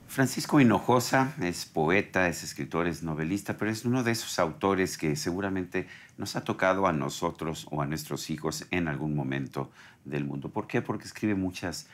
Francisco Hinojosa es poeta, es escritor, es novelista, pero es uno de esos autores que seguramente nos ha tocado a nosotros o a nuestros hijos en algún momento del mundo. ¿Por qué? Porque escribe muchas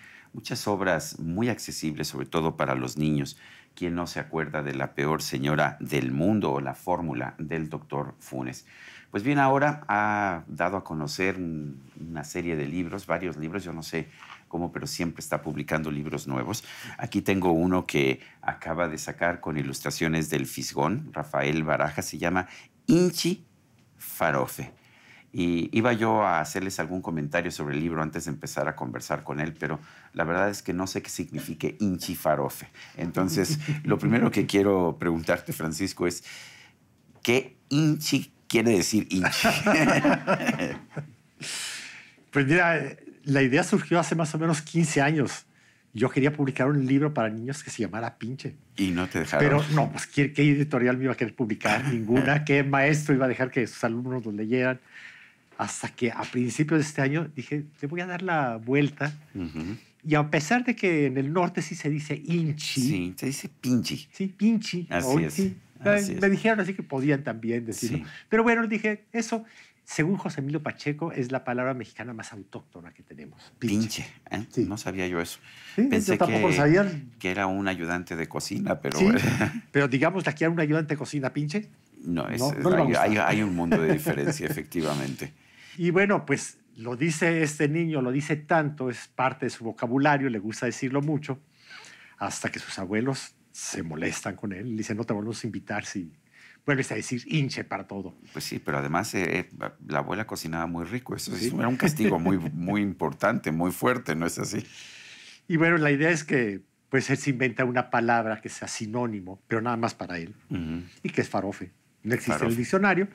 obras muy accesibles, sobre todo para los niños. ¿Quién no se acuerda de La peor señora del mundo o La fórmula del doctor Funes? Pues bien, ahora ha dado a conocer una serie de libros, varios libros, yo no sé cómo, pero siempre está publicando libros nuevos. Aquí tengo uno que acaba de sacar con ilustraciones del Fisgón, Rafael Baraja, se llama Inchi Farofe. Y iba yo a hacerles algún comentario sobre el libro antes de empezar a conversar con él, pero la verdad es que no sé qué signifique Inchi Farofe. Entonces, lo primero que quiero preguntarte, Francisco, es ¿qué Inchi quiere decir Inchi? Pues mira, la idea surgió hace más o menos 15 años. Yo quería publicar un libro para niños que se llamara Pinche. Y no te dejaron. Pero no, pues ¿qué editorial me iba a querer publicar? Ninguna. ¿Qué maestro iba a dejar que sus alumnos lo leyeran? Hasta que a principios de este año dije, le voy a dar la vuelta. Y a pesar de que en el norte sí se dice Inchi. Sí, se dice Pinchi. Sí, Pinchi. Así es. Sí. Así Me es. dijeron así que podían también decirlo. Sí. Pero bueno, dije, eso, según José Emilio Pacheco, es la palabra mexicana más autóctona que tenemos. Pinche. Sí. No sabía yo eso. Sí, Pensé yo tampoco lo sabía. que era un ayudante de cocina, pero... Sí, pero digamos, aquí hay un ayudante de cocina Pinche. No, No le va a gustar. hay un mundo de diferencia, efectivamente. Y bueno, pues lo dice este niño, lo dice tanto, es parte de su vocabulario, le gusta decirlo mucho, hasta que sus abuelos se molestan con él y dicen, no te volvemos a invitar si vuelves a decir hinche para todo. Pues sí, pero además la abuela cocinaba muy rico. Eso Sí. era un castigo muy importante, muy fuerte, ¿no es así? Y bueno, la idea es que pues él se inventa una palabra que sea sinónimo, pero nada más para él, y que es farofe. No existe en Farofe. el diccionario.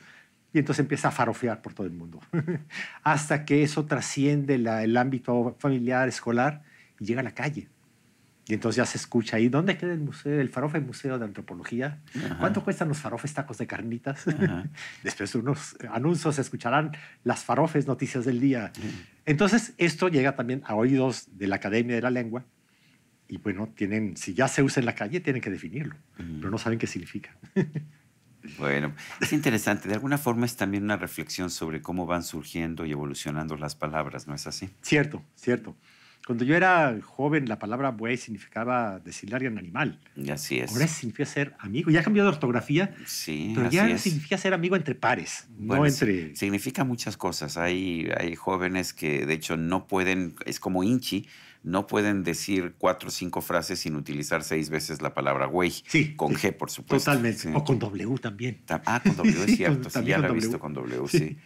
Y entonces empieza a farofear por todo el mundo. Hasta que eso trasciende el ámbito familiar, escolar, y llega a la calle. Y entonces ya se escucha ahí, ¿dónde queda el museo, el Farofe Museo de Antropología? Ajá. ¿Cuánto cuestan los farofes tacos de carnitas? Ajá. Después de unos anuncios se escucharán las farofes noticias del día. Entonces esto llega también a oídos de la Academia de la Lengua. Y bueno, si ya se usa en la calle, tienen que definirlo. Pero no saben qué significa. Bueno, es interesante. De alguna forma es también una reflexión sobre cómo van surgiendo y evolucionando las palabras, ¿no es así? Cierto, cierto. Cuando yo era joven, la palabra buey significaba decirle en animal. Y así es. Ahora significa ser amigo. Ya ha cambiado de ortografía, Sí, pero así ya es. significa ser amigo entre pares, Bueno, no entre... significa muchas cosas. Hay jóvenes que de hecho no pueden, es como Inchi, no pueden decir 4 o 5 frases sin utilizar 6 veces la palabra güey. Sí, Con sí, G, por supuesto. totalmente. Sí. O con W también. Con W es Sí, cierto. Sí, también ya con lo he W. visto con W, sí.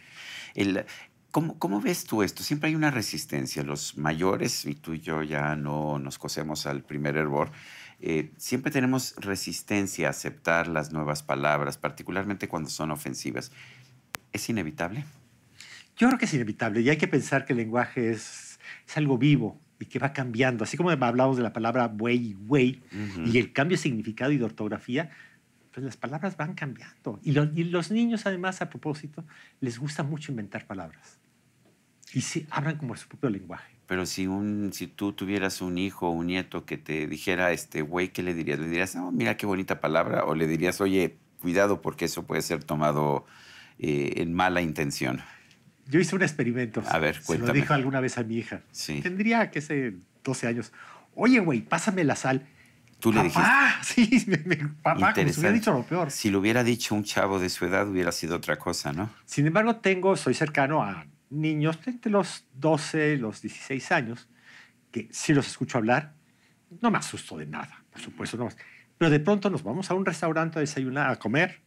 ¿Cómo ves tú esto? Siempre hay una resistencia. Los mayores, y tú y yo ya no nos cosemos al primer hervor, siempre tenemos resistencia a aceptar las nuevas palabras, particularmente cuando son ofensivas. ¿Es inevitable? Yo creo que es inevitable y hay que pensar que el lenguaje es algo vivo y que va cambiando. Así como hablamos de la palabra buey y güey y el cambio de significado y de ortografía, pues las palabras van cambiando. Y los niños, además, a propósito, les gusta mucho inventar palabras. Y hablan como su propio lenguaje. Pero si tú tuvieras un hijo o un nieto que te dijera, güey, ¿qué le dirías? ¿Le dirías, oh, mira qué bonita palabra? ¿O le dirías, oye, cuidado porque eso puede ser tomado en mala intención? Yo hice un experimento. A ver, cuéntame. Se lo dijo alguna vez a mi hija. Sí. Tendría, qué sé, 12 años. Oye, güey, pásame la sal. Tú le dijiste. ¡Papá! Sí, papá, como si hubiera dicho lo peor. Si lo hubiera dicho un chavo de su edad, hubiera sido otra cosa, ¿no? Sin embargo, soy cercano a niños entre los 12 y los 16 años, que si los escucho hablar, no me asusto de nada, por supuesto. No. Pero de pronto nos vamos a un restaurante a desayunar, a comer,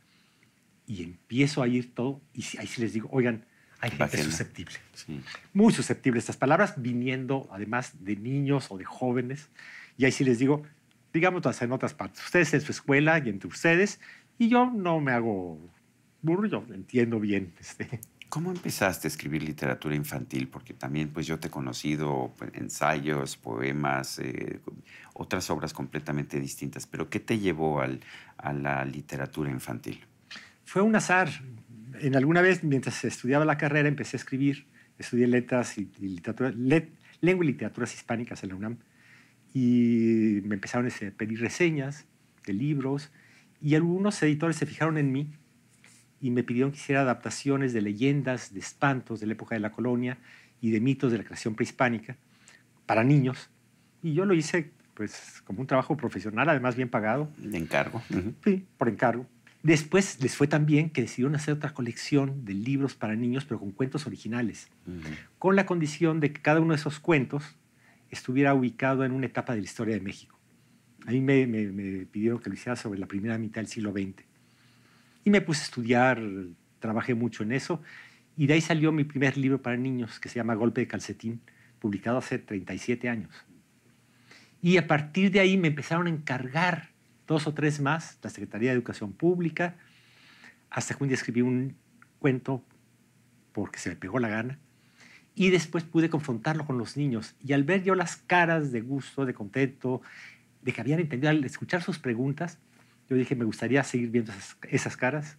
y empiezo a ir todo, y ahí sí les digo, oigan, hay gente Bájenla. susceptible. Sí. Muy susceptible a estas palabras, viniendo además de niños o de jóvenes. Y ahí sí les digo, digamos en otras partes, ustedes en su escuela y entre ustedes, y yo no me hago burro, yo entiendo bien. ¿Cómo empezaste a escribir literatura infantil? Porque también pues yo te he conocido ensayos, poemas, otras obras completamente distintas. Pero ¿qué te llevó a la literatura infantil? Fue un azar. En alguna vez, mientras estudiaba la carrera, empecé a escribir. Estudié letras y literatura, lengua y literaturas hispánicas en la UNAM. y me empezaron a pedir reseñas de libros y algunos editores se fijaron en mí y me pidieron que hiciera adaptaciones de leyendas, de espantos de la época de la colonia y de mitos de la creación prehispánica para niños. Y yo lo hice pues como un trabajo profesional, además bien pagado. De encargo. Sí, por encargo. Después les fue tan bien que decidieron hacer otra colección de libros para niños, pero con cuentos originales, con la condición de que cada uno de esos cuentos estuviera ubicado en una etapa de la historia de México. A mí me pidieron que lo hiciera sobre la primera mitad del siglo XX. Y me puse a estudiar, trabajé mucho en eso, y de ahí salió mi primer libro para niños, que se llama Golpe de Calcetín, publicado hace 37 años. Y a partir de ahí me empezaron a encargar 2 o 3 más, la Secretaría de Educación Pública, hasta que un día escribí un cuento porque se me pegó la gana, y después pude confrontarlo con los niños. Y al ver yo las caras de gusto, de contento, de que habían entendido, al escuchar sus preguntas, yo dije, me gustaría seguir viendo esas caras.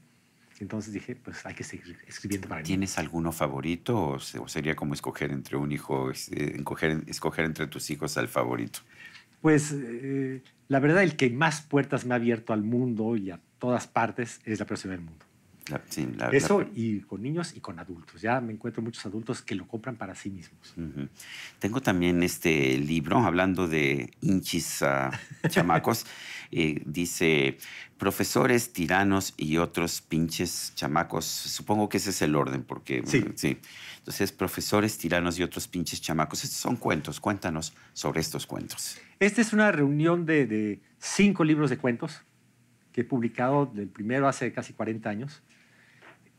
Entonces dije, pues hay que seguir escribiendo para niños. ¿Tienes alguno favorito o sería como escoger entre un hijo, escoger entre tus hijos al favorito? Pues la verdad, el que más puertas me ha abierto al mundo y a todas partes es La Peor Ciudad del Mundo. Eso, y con niños y con adultos. Ya me encuentro muchos adultos que lo compran para sí mismos. Tengo también este libro, hablando de hinchis chamacos, dice, profesores, tiranos y otros pinches chamacos. Supongo que ese es el orden, porque... Sí. Entonces, profesores, tiranos y otros pinches chamacos. Estos son cuentos. Cuéntanos sobre estos cuentos. Esta es una reunión de 5 libros de cuentos que he publicado, del primero hace casi 40 años.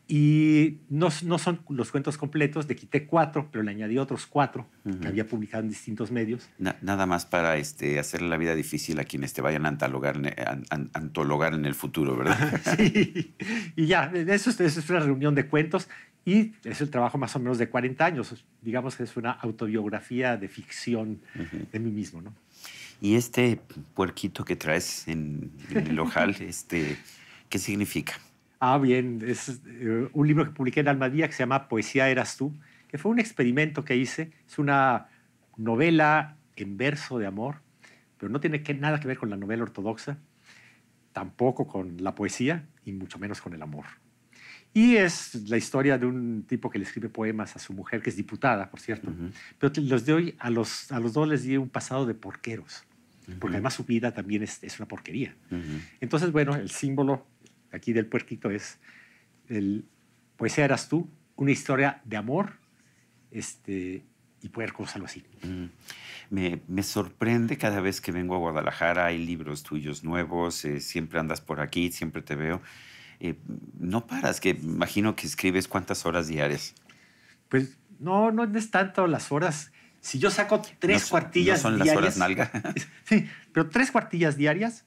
Y no son los cuentos completos, le quité 4, pero le añadí otros 4 que había publicado en distintos medios. Nada más para hacerle la vida difícil a quienes te vayan a antologar en el futuro, ¿verdad? Sí, y ya, eso es una reunión de cuentos y es el trabajo más o menos de 40 años. Digamos que es una autobiografía de ficción de mí mismo, ¿no? Y este puerquito que traes en el ojal, ¿qué significa? Bien, es un libro que publiqué en Almadía que se llama Poesía eras tú, que fue un experimento que hice. Es una novela en verso de amor, pero no tiene nada que ver con la novela ortodoxa, tampoco con la poesía y mucho menos con el amor. Y es la historia de un tipo que le escribe poemas a su mujer, que es diputada, por cierto. Pero a los dos les di un pasado de porqueros, porque además su vida también es una porquería. Entonces, bueno, el símbolo aquí del puerquito es Poesía eras tú, una historia de amor y puercos, algo así. Me sorprende cada vez que vengo a Guadalajara, hay libros tuyos nuevos, siempre andas por aquí, siempre te veo. No paras, que imagino que escribes ¿cuántas horas diarias? Pues no es tanto las horas. Si yo saco 3 cuartillas diarias... ¿No son las horas nalga? Sí, pero 3 cuartillas diarias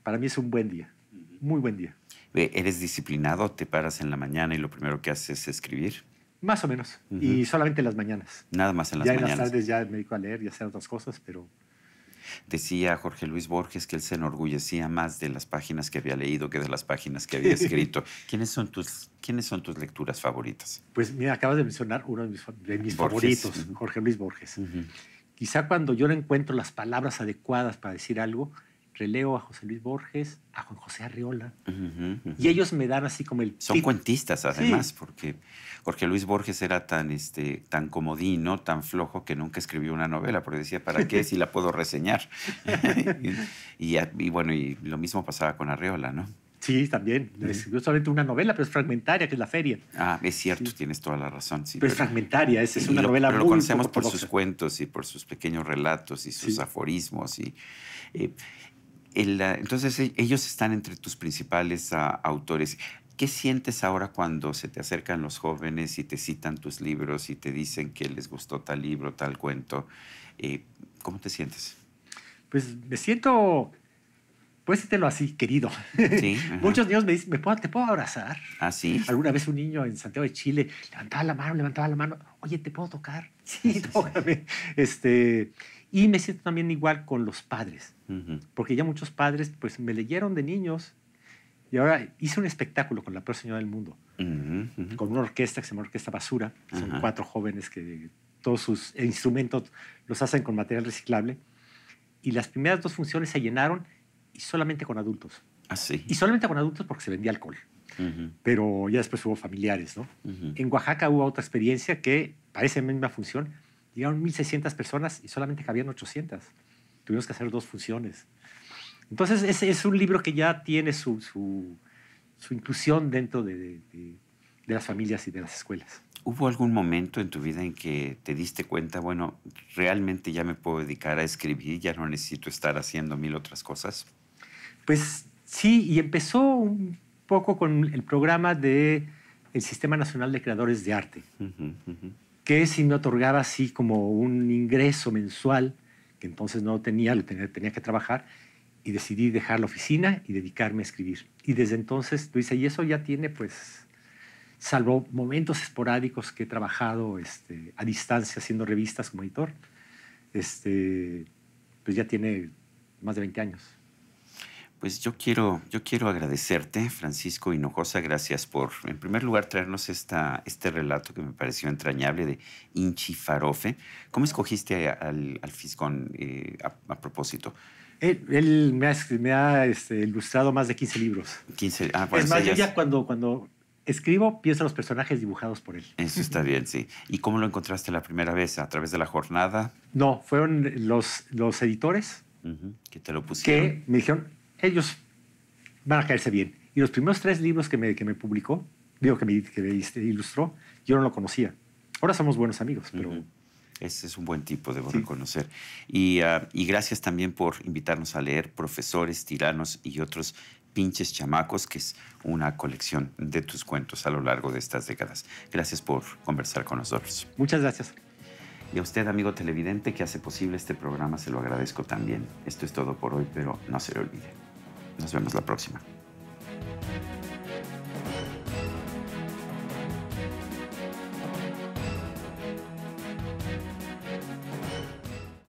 para mí es un buen día, muy buen día. ¿Eres disciplinado? ¿Te paras en la mañana y lo primero que haces es escribir? Más o menos. Y solamente en las mañanas. Nada más en las mañanas. Ya en las tardes ya me dedico a leer y a hacer otras cosas, pero... Decía Jorge Luis Borges que él se enorgullecía más de las páginas que había leído que de las páginas que había escrito. ¿Quiénes son tus lecturas favoritas? Pues mira, acabas de mencionar uno de mis favoritos, Jorge Luis Borges. Quizá cuando yo no encuentro las palabras adecuadas para decir algo, releo a José Luis Borges, a Juan José Arreola, y ellos me dan así como el... Son cuentistas, además, porque Jorge Luis Borges era tan comodino, tan flojo, que nunca escribió una novela, porque decía, ¿para qué si la puedo reseñar? y bueno, y lo mismo pasaba con Arreola, ¿no? Sí, también. Escribió solamente una novela, pero es fragmentaria, que es La Feria. Es cierto, tienes toda la razón. Sí, pero es fragmentaria, es una novela pero muy lo conocemos por ortodoxa. sus cuentos y por sus pequeños relatos y sus aforismos. Entonces, ellos están entre tus principales autores. ¿Qué sientes ahora cuando se te acercan los jóvenes y te citan tus libros y te dicen que les gustó tal libro, tal cuento? ¿Cómo te sientes? Pues me siento, puedes decirlo así, querido. Sí, muchos niños me dicen, ¿te puedo abrazar? ¿Ah, sí? Alguna vez un niño en Santiago de Chile levantaba la mano. Oye, ¿te puedo tocar? Sí, tócame. Y me siento también igual con los padres, porque ya muchos padres pues me leyeron de niños y ahora hice un espectáculo con La Peor Señora del Mundo, con una orquesta que se llama Orquesta Basura. Son 4 jóvenes que todos sus instrumentos los hacen con material reciclable. y las primeras 2 funciones se llenaron y solamente con adultos. Ah, sí. Y solamente con adultos porque se vendía alcohol. Pero ya después hubo familiares, ¿no? En Oaxaca hubo otra experiencia que, para esa misma función, llegaron 1,600 personas y solamente cabían 800. Tuvimos que hacer 2 funciones. Entonces, ese es un libro que ya tiene su inclusión dentro de las familias y de las escuelas. ¿Hubo algún momento en tu vida en que te diste cuenta, bueno, realmente ya me puedo dedicar a escribir, ya no necesito estar haciendo 1000 otras cosas? Pues sí, y empezó un poco con el programa del Sistema Nacional de Creadores de Arte, que sí me otorgaba así como un ingreso mensual, que entonces no tenía, tenía que trabajar, y decidí dejar la oficina y dedicarme a escribir. Y desde entonces, tú dices, y eso ya tiene, pues, salvo momentos esporádicos que he trabajado a distancia haciendo revistas como editor, pues ya tiene más de 20 años. Pues yo quiero agradecerte, Francisco Hinojosa. Gracias por, en primer lugar, traernos este relato que me pareció entrañable de Inchi Farofe. ¿Cómo escogiste al fisgón a propósito? Él me ha ilustrado más de 15 libros. 15, bueno, es más, yo ya cuando escribo, pienso en los personajes dibujados por él. Eso está bien, sí. ¿Y cómo lo encontraste la primera vez? ¿A través de la jornada? No, fueron los editores que te lo pusieron. Que me dijeron, ellos van a caerse bien. Y los primeros 3 libros que me publicó, digo que me ilustró, yo no lo conocía. Ahora somos buenos amigos, pero... Ese es un buen tipo, debo reconocer. Y gracias también por invitarnos a leer Profesores, Tiranos y otros pinches chamacos, que es una colección de tus cuentos a lo largo de estas décadas. Gracias por conversar con nosotros. Muchas gracias. Y a usted, amigo televidente, que hace posible este programa, se lo agradezco también. Esto es todo por hoy, pero no se le olvide. Nos vemos la próxima.